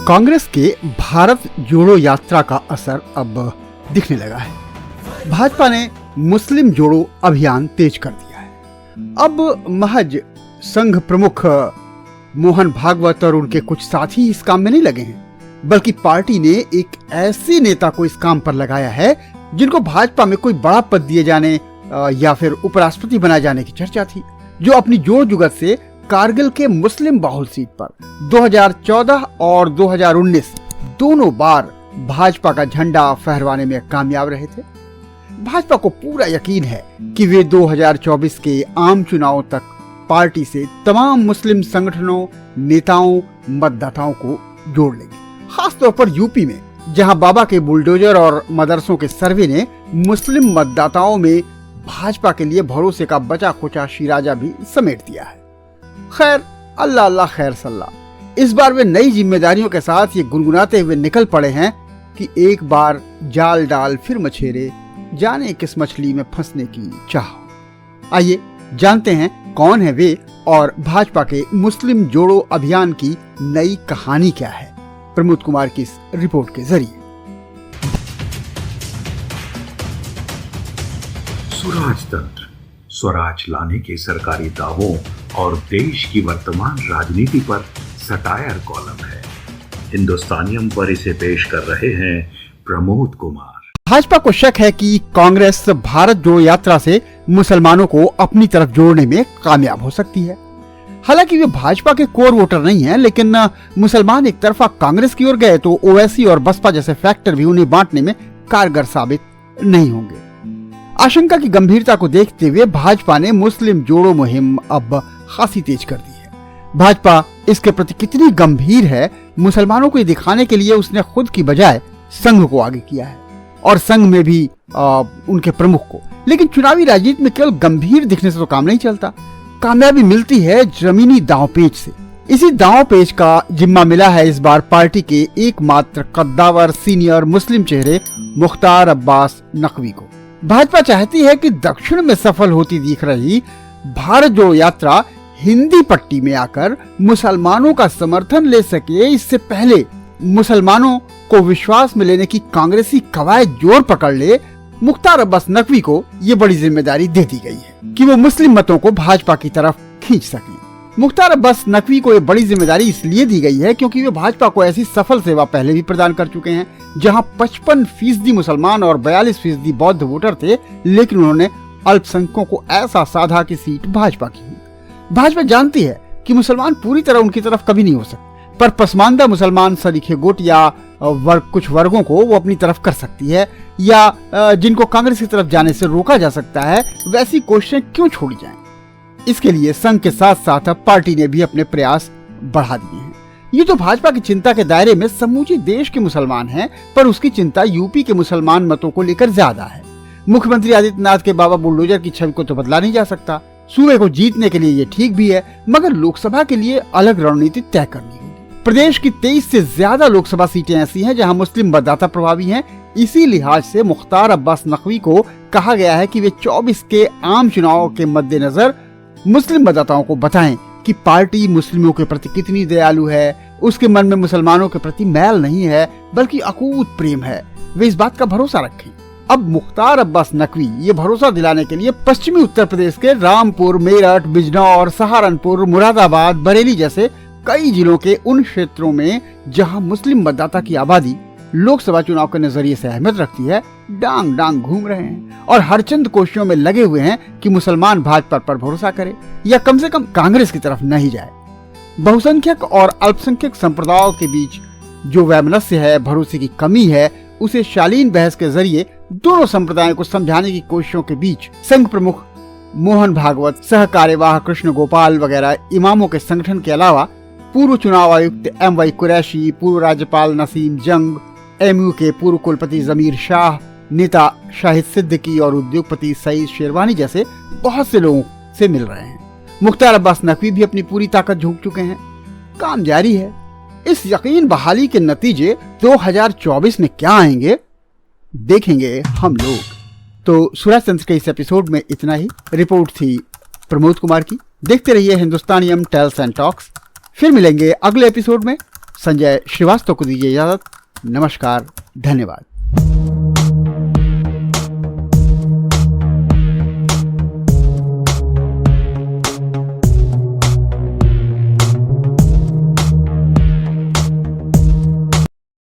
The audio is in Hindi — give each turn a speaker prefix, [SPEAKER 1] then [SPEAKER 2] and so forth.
[SPEAKER 1] कांग्रेस के भारत जोड़ो यात्रा का असर अब दिखने लगा है। भाजपा ने मुस्लिम जोड़ो अभियान तेज कर दिया है। अब महज संघ प्रमुख मोहन भागवत और उनके कुछ साथी इस काम में नहीं लगे हैं, बल्कि पार्टी ने एक ऐसे नेता को इस काम पर लगाया है जिनको भाजपा में कोई बड़ा पद दिए जाने या फिर उपराष्ट्रपति बनाए जाने की चर्चा थी, जो अपनी जोड़ जुगत से कारगिल के मुस्लिम बाहुल सीट पर 2014 और 2019 दोनों बार भाजपा का झंडा फहरवाने में कामयाब रहे थे। भाजपा को पूरा यकीन है कि वे 2024 के आम चुनावों तक पार्टी से तमाम मुस्लिम संगठनों, नेताओं, मतदाताओं को जोड़ लेंगे। खासतौर पर यूपी में, जहां बाबा के बुलडोजर और मदरसों के सर्वे ने मुस्लिम मतदाताओं में भाजपा के लिए भरोसे का बचा खुचा शिराजा भी समेट दिया है। खैर, अल्लाह अल्लाह खैर सल्लाह। इस बार वे नई जिम्मेदारियों के साथ ये गुनगुनाते हुए निकल पड़े हैं कि एक बार जाल डाल फिर मछेरे, जाने किस मछली में फंसने की चाह। आइए जानते हैं कौन है वे और भाजपा के मुस्लिम जोड़ो अभियान की नई कहानी क्या है, प्रमोद कुमार की इस रिपोर्ट के जरिए।
[SPEAKER 2] स्वराज तंत्र, स्वराज लाने के सरकारी दावों और देश की वर्तमान राजनीति पर सटायर कॉलम है। हिंदुस्तानियम पर इसे पेश कर रहे हैं प्रमोद कुमार।
[SPEAKER 1] भाजपा को शक है कि कांग्रेस भारत जोड़ो यात्रा से मुसलमानों को अपनी तरफ जोड़ने में कामयाब हो सकती है। हालांकि वे भाजपा के कोर वोटर नहीं हैं, लेकिन मुसलमान एक तरफा कांग्रेस की ओर गए तो ओवैसी और बसपा जैसे फैक्टर भी उन्हें बांटने में कारगर साबित नहीं होंगे। आशंका की गंभीरता को देखते हुए भाजपा ने मुस्लिम जोड़ो मुहिम अब खासी तेज कर दी है। भाजपा इसके प्रति कितनी गंभीर है, मुसलमानों को दिखाने के लिए उसने खुद की बजाय संघ को आगे किया है, और संघ में भी उनके प्रमुख को। लेकिन चुनावी राजनीति में केवल गंभीर दिखने से तो काम नहीं चलता। कामयाबी मिलती है जमीनी दांवपेच से। इसी दांवपेच का जिम्मा मिला है इस बार पार्टी के एकमात्र कद्दावर सीनियर मुस्लिम चेहरे मुख्तार अब्बास नकवी को। भाजपा चाहती है कि दक्षिण में सफल होती दिख रही भारत जोड़ो यात्रा हिंदी पट्टी में आकर मुसलमानों का समर्थन ले सके। इससे पहले मुसलमानों को विश्वास में लेने की कांग्रेसी कवायद जोर पकड़ ले, मुख्तार अब्बास नकवी को ये बड़ी जिम्मेदारी दे दी गई है कि वो मुस्लिम मतों को भाजपा की तरफ खींच सकें। मुख्तार अब्बास नकवी को ये बड़ी जिम्मेदारी इसलिए दी गई है क्योंकि वे भाजपा को ऐसी सफल सेवा पहले भी प्रदान कर चुके हैं, जहां 55% मुसलमान और 42% बौद्ध वोटर थे, लेकिन उन्होंने अल्पसंख्यकों को ऐसा साधा कि सीट भाजपा की हुई। भाजपा जानती है कि मुसलमान पूरी तरह उनकी तरफ कभी नहीं हो सकते, पर पसमानदा मुसलमान सरीखे गुट या कुछ वर्गों को वो अपनी तरफ कर सकती है, या जिनको कांग्रेस की तरफ जाने से रोका जा सकता है, वैसी कोशिशें क्यों छोड़ी जाएं। इसके लिए संघ के साथ साथ अब पार्टी ने भी अपने प्रयास बढ़ा दिए हैं। ये तो भाजपा की चिंता के दायरे में समूचे देश के मुसलमान हैं, पर उसकी चिंता यूपी के मुसलमान मतों को लेकर ज्यादा है। मुख्यमंत्री आदित्यनाथ के बाबा बुलडोजर की छवि को तो बदला नहीं जा सकता। सूबे को जीतने के लिए ये ठीक भी है, मगर लोकसभा के लिए अलग रणनीति तय करनी होगी। प्रदेश की 23 से ज्यादा लोकसभा सीटें ऐसी हैं जहां मुस्लिम मतदाता प्रभावी हैं। इसी लिहाज से मुख्तार अब्बास नकवी को कहा गया है कि वे 24 के आम चुनाव के मद्देनजर मुस्लिम मतदाताओं को बताएं कि पार्टी मुस्लिमों के प्रति कितनी दयालु है, उसके मन में मुसलमानों के प्रति मैल नहीं है बल्कि अकूत प्रेम है। वे इस बात का भरोसा रखें। अब मुख्तार अब्बास नकवी ये भरोसा दिलाने के लिए पश्चिमी उत्तर प्रदेश के रामपुर, मेरठ, बिजनौर, सहारनपुर, मुरादाबाद, बरेली जैसे कई जिलों के उन क्षेत्रों में जहां मुस्लिम मतदाता की आबादी लोकसभा चुनाव के नजरिए से अहमियत रखती है, डांग डांग घूम रहे हैं और हरचंद कोशिशों में लगे हुए हैं कि मुसलमान भाजपा पर भरोसा करे या कम से कम कांग्रेस की तरफ नहीं जाए। बहुसंख्यक और अल्पसंख्यक संप्रदायों के बीच जो वैमनस्य है, भरोसे की कमी है, उसे शालीन बहस के जरिए दोनों संप्रदायों को समझाने की कोशिशों के बीच संघ प्रमुख मोहन भागवत, सह कार्यवाह कृष्ण गोपाल वगैरह इमामों के संगठन के अलावा पूर्व चुनाव आयुक्त MY कुरैशी, पूर्व राज्यपाल नसीम जंग, MU के पूर्व कुलपति जमीर शाह, नेता शाहिद सिद्दीकी और उद्योगपति सईद शेरवानी जैसे बहुत से लोगों से मिल रहे हैं। मुख्तार अब्बास नकवी भी अपनी पूरी ताकत झोंक चुके हैं। काम जारी है। इस यकीन बहाली के नतीजे 2024 में क्या आएंगे देखेंगे हम लोग। तो स्वराज तंत्र के इस एपिसोड में इतना ही। रिपोर्ट थी प्रमोद कुमार की। देखते रहिए हिंदुस्तानियम टेल्स एंड टॉक्स। फिर मिलेंगे अगले एपिसोड में। संजय श्रीवास्तव को दीजिए इजाजत। नमस्कार, धन्यवाद।